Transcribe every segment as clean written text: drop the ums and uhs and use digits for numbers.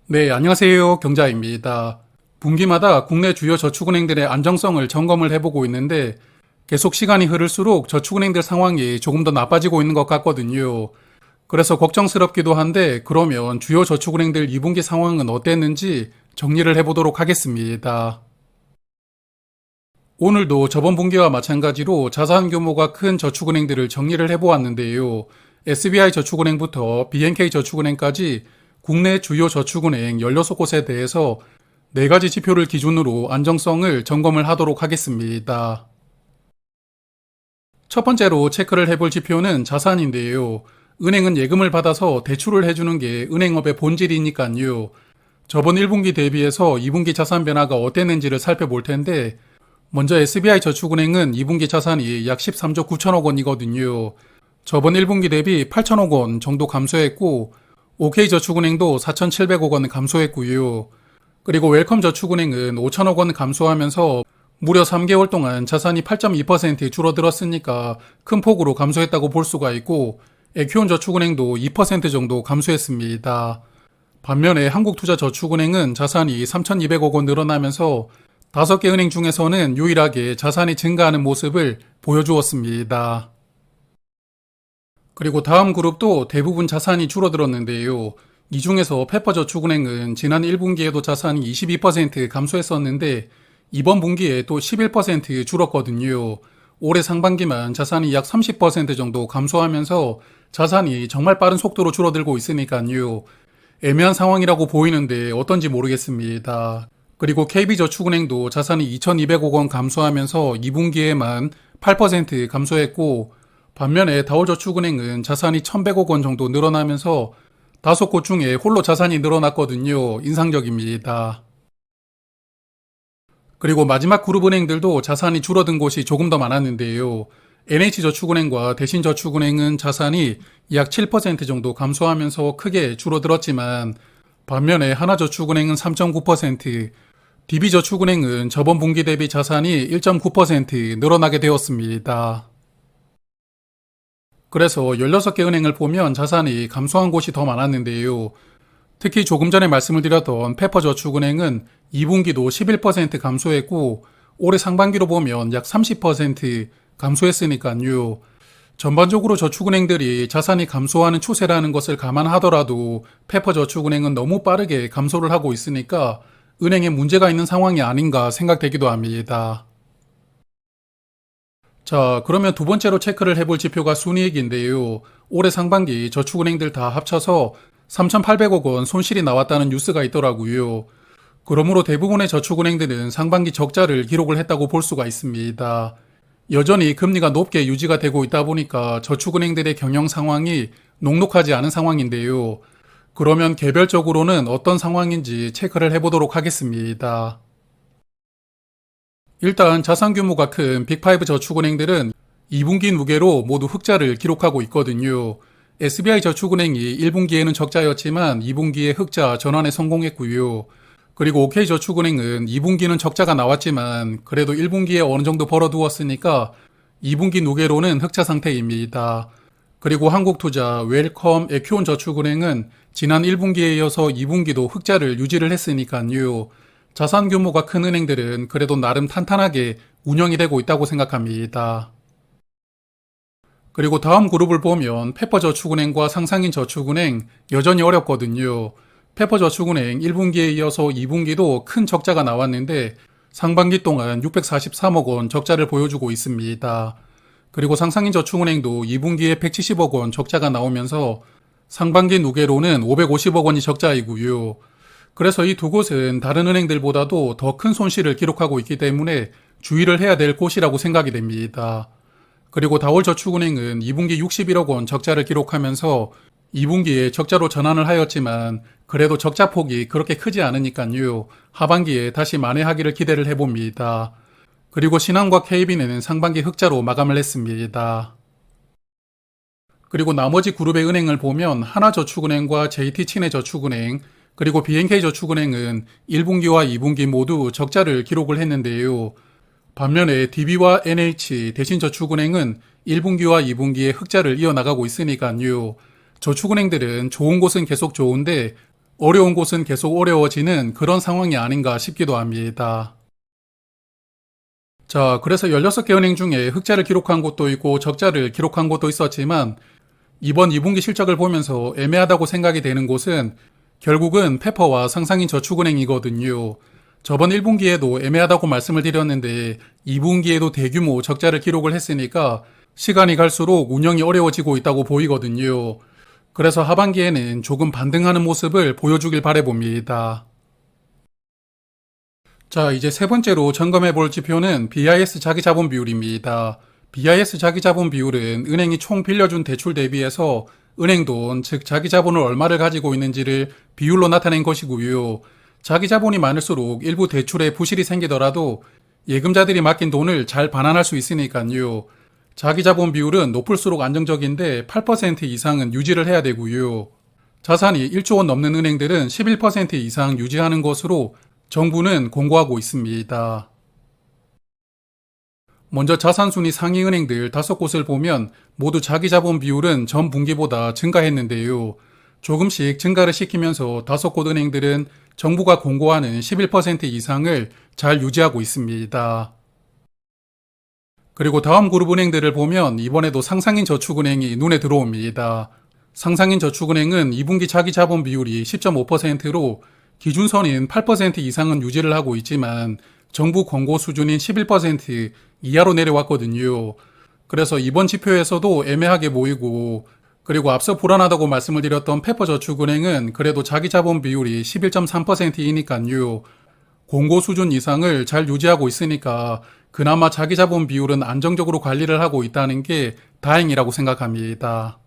네, 안녕하세요. 경자입니다. 분기마다 국내 주요 저축은행들의 안정성을 점검을 해보고 있는데 계속 시간이 흐를수록 저축은행들 상황이 조금 더 나빠지고 있는 것 같거든요. 그래서 걱정스럽기도 한데 그러면 주요 저축은행들 2분기 상황은 어땠는지 정리를 해보도록 하겠습니다. 오늘도 저번 분기와 마찬가지로 자산 규모가 큰 저축은행들을 정리를 해보았는데요. SBI 저축은행부터 BNK 저축은행까지 국내 주요 저축은행 16곳에 대해서 4가지 지표를 기준으로 안정성을 점검을 하도록 하겠습니다. 첫 번째로 체크를 해볼 지표는 자산인데요. 은행은 예금을 받아서 대출을 해주는 게 은행업의 본질이니까요. 저번 1분기 대비해서 2분기 자산 변화가 어땠는지를 살펴볼 텐데 먼저 SBI 저축은행은 2분기 자산이 약 13조 9천억 원이거든요. 저번 1분기 대비 8천억 원 정도 감소했고 OK저축은행도 4,700억 원 감소했고요. 그리고 웰컴저축은행은 5천억 원 감소하면서 무려 3개월 동안 자산이 8.2% 줄어들었으니까 큰 폭으로 감소했다고 볼 수가 있고 에큐온저축은행도 2% 정도 감소했습니다. 반면에 한국투자저축은행은 자산이 3,200억 원 늘어나면서 5개 은행 중에서는 유일하게 자산이 증가하는 모습을 보여주었습니다. 그리고 다음 그룹도 대부분 자산이 줄어들었는데요. 이 중에서 페퍼저축은행은 지난 1분기에도 자산이 22% 감소했었는데 이번 분기에 또 11% 줄었거든요. 올해 상반기만 자산이 약 30% 정도 감소하면서 자산이 정말 빠른 속도로 줄어들고 있으니까요. 애매한 상황이라고 보이는데 어떤지 모르겠습니다. 그리고 KB저축은행도 자산이 2,200억 원 감소하면서 2분기에만 8% 감소했고 반면에 다올저축은행은 자산이 1,100억 원 정도 늘어나면서 5곳 중에 홀로 자산이 늘어났거든요. 인상적입니다. 그리고 마지막 그룹 은행들도 자산이 줄어든 곳이 조금 더 많았는데요. NH저축은행과 대신저축은행은 자산이 약 7% 정도 감소하면서 크게 줄어들었지만 반면에 하나저축은행은 3.9%, DB저축은행은 저번 분기 대비 자산이 1.9% 늘어나게 되었습니다. 그래서 16개 은행을 보면 자산이 감소한 곳이 더 많았는데요. 특히 조금 전에 말씀을 드렸던 페퍼저축은행은 2분기도 11% 감소했고 올해 상반기로 보면 약 30% 감소했으니까요. 전반적으로 저축은행들이 자산이 감소하는 추세라는 것을 감안하더라도 페퍼저축은행은 너무 빠르게 감소를 하고 있으니까 은행에 문제가 있는 상황이 아닌가 생각되기도 합니다. 자, 그러면 두 번째로 체크를 해볼 지표가 순이익인데요. 올해 상반기 저축은행들 다 합쳐서 3,800억 원 손실이 나왔다는 뉴스가 있더라고요. 그러므로 대부분의 저축은행들은 상반기 적자를 기록을 했다고 볼 수가 있습니다. 여전히 금리가 높게 유지가 되고 있다 보니까 저축은행들의 경영 상황이 녹록하지 않은 상황인데요. 그러면 개별적으로는 어떤 상황인지 체크를 해보도록 하겠습니다. 일단 자산 규모가 큰 빅5 저축은행들은 2분기 누계로 모두 흑자를 기록하고 있거든요. SBI 저축은행이 1분기에는 적자였지만 2분기에 흑자 전환에 성공했고요. 그리고 OK저축은행은 2분기는 적자가 나왔지만 그래도 1분기에 어느 정도 벌어두었으니까 2분기 누계로는 흑자 상태입니다. 그리고 한국투자, 웰컴, 에큐온저축은행은 지난 1분기에 이어서 2분기도 흑자를 유지를 했으니까요. 자산 규모가 큰 은행들은 그래도 나름 탄탄하게 운영이 되고 있다고 생각합니다. 그리고 다음 그룹을 보면 페퍼저축은행과 상상인저축은행 여전히 어렵거든요. 페퍼저축은행 1분기에 이어서 2분기도 큰 적자가 나왔는데 상반기 동안 643억 원 적자를 보여주고 있습니다. 그리고 상상인저축은행도 2분기에 170억 원 적자가 나오면서 상반기 누계로는 550억 원이 적자이고요. 그래서 이 두 곳은 다른 은행들보다도 더 큰 손실을 기록하고 있기 때문에 주의를 해야 될 곳이라고 생각이 됩니다. 그리고 다올저축은행은 2분기 61억 원 적자를 기록하면서 2분기에 적자로 전환을 하였지만 그래도 적자 폭이 그렇게 크지 않으니까요. 하반기에 다시 만회하기를 기대를 해봅니다. 그리고 신한과 KB는 상반기 흑자로 마감을 했습니다. 그리고 나머지 그룹의 은행을 보면 하나저축은행과 JT친해저축은행 그리고 BNK저축은행은 1분기와 2분기 모두 적자를 기록을 했는데요. 반면에 DB와 NH 대신저축은행은 1분기와 2분기에 흑자를 이어나가고 있으니까요. 저축은행들은 좋은 곳은 계속 좋은데 어려운 곳은 계속 어려워지는 그런 상황이 아닌가 싶기도 합니다. 자, 그래서 16개 은행 중에 흑자를 기록한 곳도 있고 적자를 기록한 곳도 있었지만 이번 2분기 실적을 보면서 애매하다고 생각이 되는 곳은 결국은 페퍼와 상상인 저축은행이거든요. 저번 1분기에도 애매하다고 말씀을 드렸는데 2분기에도 대규모 적자를 기록을 했으니까 시간이 갈수록 운영이 어려워지고 있다고 보이거든요. 그래서 하반기에는 조금 반등하는 모습을 보여주길 바라봅니다. 자, 이제 세 번째로 점검해 볼 지표는 BIS 자기자본 비율입니다. BIS 자기자본 비율은 은행이 총 빌려준 대출 대비해서 은행 돈, 즉 자기자본을 얼마를 가지고 있는지를 비율로 나타낸 것이고요. 자기자본이 많을수록 일부 대출에 부실이 생기더라도 예금자들이 맡긴 돈을 잘 반환할 수 있으니까요. 자기자본 비율은 높을수록 안정적인데 8% 이상은 유지를 해야 되고요. 자산이 1조 원 넘는 은행들은 11% 이상 유지하는 것으로 정부는 공고하고 있습니다. 먼저 자산순위 상위 은행들 5곳을 보면 모두 자기자본 비율은 전 분기보다 증가했는데요. 조금씩 증가를 시키면서 5곳 은행들은 정부가 공고하는 11% 이상을 잘 유지하고 있습니다. 그리고 다음 그룹 은행들을 보면 이번에도 상상인 저축은행이 눈에 들어옵니다. 상상인 저축은행은 2분기 자기자본 비율이 10.5%로 기준선인 8% 이상은 유지를 하고 있지만 정부 권고 수준인 11% 이하로 내려왔거든요. 그래서 이번 지표에서도 애매하게 보이고, 그리고 앞서 불안하다고 말씀을 드렸던 페퍼저축은행은 그래도 자기자본 비율이 11.3%이니까요. 공고 수준 이상을 잘 유지하고 있으니까 그나마 자기자본 비율은 안정적으로 관리를 하고 있다는 게 다행이라고 생각합니다.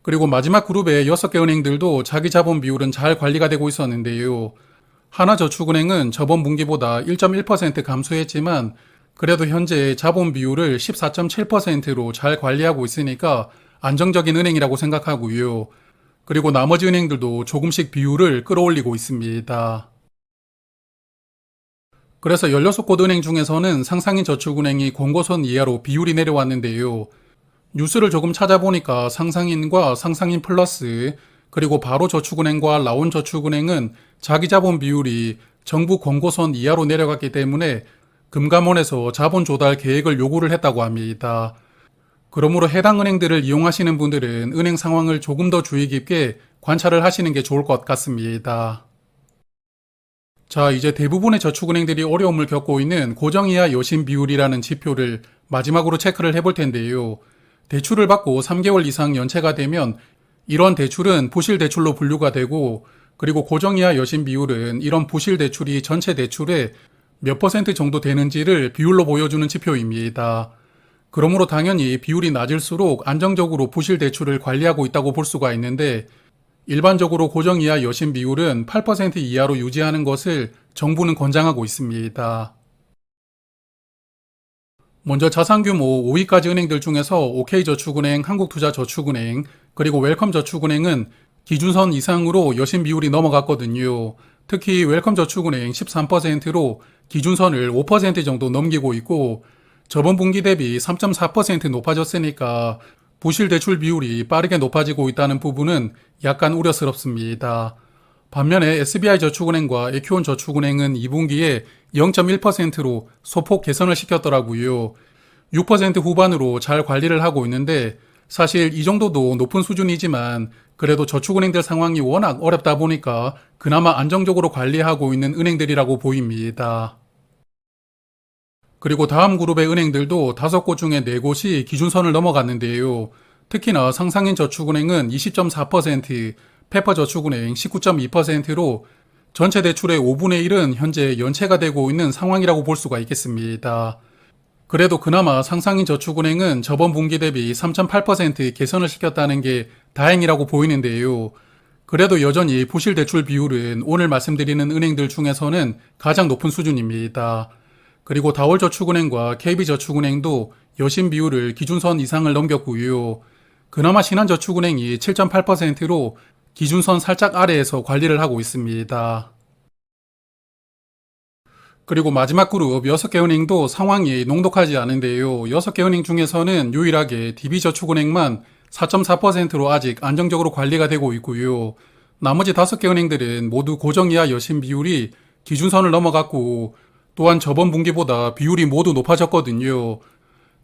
그리고 마지막 그룹의 6개 은행들도 자기자본 비율은 잘 관리가 되고 있었는데요. 하나저축은행은 저번 분기보다 1.1% 감소했지만 그래도 현재 자본 비율을 14.7%로 잘 관리하고 있으니까 안정적인 은행이라고 생각하고요. 그리고 나머지 은행들도 조금씩 비율을 끌어올리고 있습니다. 그래서 16곳 은행 중에서는 상상인 저축은행이 공고선 이하로 비율이 내려왔는데요. 뉴스를 조금 찾아보니까 상상인과 상상인 플러스 그리고 바로저축은행과 라온저축은행은 자기자본 비율이 정부 권고선 이하로 내려갔기 때문에 금감원에서 자본 조달 계획을 요구를 했다고 합니다. 그러므로 해당 은행들을 이용하시는 분들은 은행 상황을 조금 더 주의 깊게 관찰을 하시는 게 좋을 것 같습니다. 자, 이제 대부분의 저축은행들이 어려움을 겪고 있는 고정이하 여신 비율이라는 지표를 마지막으로 체크를 해볼 텐데요. 대출을 받고 3개월 이상 연체가 되면 이런 대출은 부실 대출로 분류가 되고, 그리고 고정이하 여신 비율은 이런 부실 대출이 전체 대출의 몇 퍼센트 정도 되는지를 비율로 보여주는 지표입니다. 그러므로 당연히 비율이 낮을수록 안정적으로 부실 대출을 관리하고 있다고 볼 수가 있는데, 일반적으로 고정이하 여신 비율은 8% 이하로 유지하는 것을 정부는 권장하고 있습니다. 먼저 자산규모 5위까지 은행들 중에서 OK저축은행, 한국투자저축은행, 그리고 웰컴저축은행은 기준선 이상으로 여신 비율이 넘어갔거든요. 특히 웰컴저축은행 13%로 기준선을 5% 정도 넘기고 있고, 저번 분기 대비 3.4% 높아졌으니까 부실 대출 비율이 빠르게 높아지고 있다는 부분은 약간 우려스럽습니다. 반면에 SBI저축은행과 에큐온저축은행은 2분기에 0.1%로 소폭 개선을 시켰더라고요. 6% 후반으로 잘 관리를 하고 있는데 사실 이 정도도 높은 수준이지만 그래도 저축은행들 상황이 워낙 어렵다 보니까 그나마 안정적으로 관리하고 있는 은행들이라고 보입니다. 그리고 다음 그룹의 은행들도 5곳 중에 4곳이 기준선을 넘어갔는데요. 특히나 상상인 저축은행은 20.4%, 페퍼저축은행 19.2%로 전체 대출의 5분의 1은 현재 연체가 되고 있는 상황이라고 볼 수가 있겠습니다. 그래도 그나마 상상인 저축은행은 저번 분기 대비 3.8% 개선을 시켰다는 게 다행이라고 보이는데요. 그래도 여전히 부실 대출 비율은 오늘 말씀드리는 은행들 중에서는 가장 높은 수준입니다. 그리고 다월저축은행과 KB저축은행도 여신 비율을 기준선 이상을 넘겼고요. 그나마 신한저축은행이 7.8%로 기준선 살짝 아래에서 관리를 하고 있습니다. 그리고 마지막 그룹 6개 은행도 상황이 녹록하지 않은데요. 6개 은행 중에서는 유일하게 DB저축은행만 4.4%로 아직 안정적으로 관리가 되고 있고요. 나머지 5개 은행들은 모두 고정 이하 여신 비율이 기준선을 넘어갔고 또한 저번 분기보다 비율이 모두 높아졌거든요.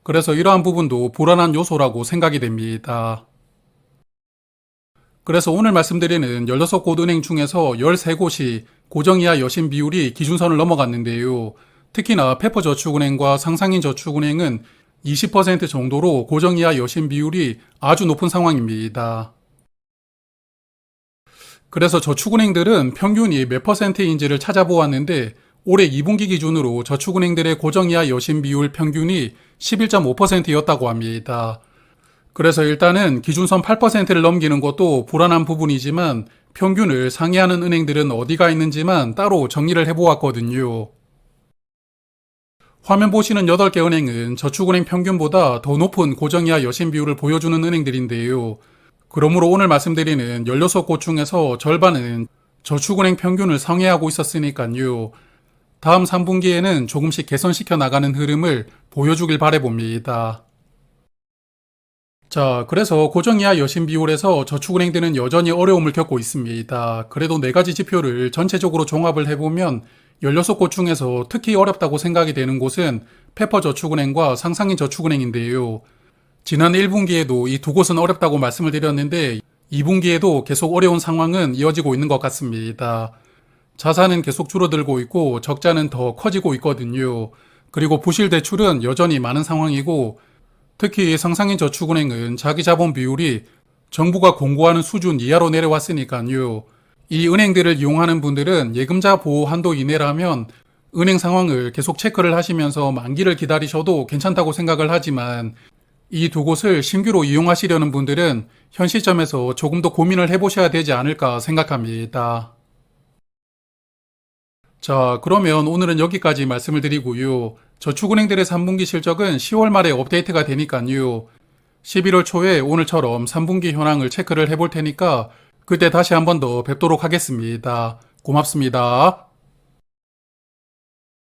그래서 이러한 부분도 불안한 요소라고 생각이 됩니다. 그래서 오늘 말씀드리는 16곳 은행 중에서 13곳이 고정 이하 여신 비율이 기준선을 넘어갔는데요. 특히나 페퍼저축은행과 상상인저축은행은 20% 정도로 고정 이하 여신 비율이 아주 높은 상황입니다. 그래서 저축은행들은 평균이 몇 %인지를 찾아보았는데 올해 2분기 기준으로 저축은행들의 고정 이하 여신 비율 평균이 11.5%였다고 합니다. 그래서 일단은 기준선 8%를 넘기는 것도 불안한 부분이지만 평균을 상회하는 은행들은 어디가 있는지만 따로 정리를 해보았거든요. 화면 보시는 8개 은행은 저축은행 평균보다 더 높은 고정이하 여신 비율을 보여주는 은행들인데요. 그러므로 오늘 말씀드리는 16곳 중에서 절반은 저축은행 평균을 상회하고 있었으니까요. 다음 3분기에는 조금씩 개선시켜 나가는 흐름을 보여주길 바라봅니다. 자, 그래서 고정이하 여신 비율에서 저축은행들은 여전히 어려움을 겪고 있습니다. 그래도 4가지 지표를 전체적으로 종합을 해보면 16곳 중에서 특히 어렵다고 생각이 되는 곳은 페퍼저축은행과 상상인저축은행인데요. 지난 1분기에도 이 두 곳은 어렵다고 말씀을 드렸는데 2분기에도 계속 어려운 상황은 이어지고 있는 것 같습니다. 자산은 계속 줄어들고 있고 적자는 더 커지고 있거든요. 그리고 부실 대출은 여전히 많은 상황이고 특히 상상인저축은행은 자기 자본 비율이 정부가 공고하는 수준 이하로 내려왔으니까요. 이 은행들을 이용하는 분들은 예금자 보호 한도 이내라면 은행 상황을 계속 체크를 하시면서 만기를 기다리셔도 괜찮다고 생각을 하지만 이 두 곳을 신규로 이용하시려는 분들은 현 시점에서 조금 더 고민을 해보셔야 되지 않을까 생각합니다. 자, 그러면 오늘은 여기까지 말씀을 드리고요. 저축은행들의 3분기 실적은 10월 말에 업데이트가 되니까요. 11월 초에 오늘처럼 3분기 현황을 체크를 해볼 테니까 그때 다시 한 번 더 뵙도록 하겠습니다. 고맙습니다.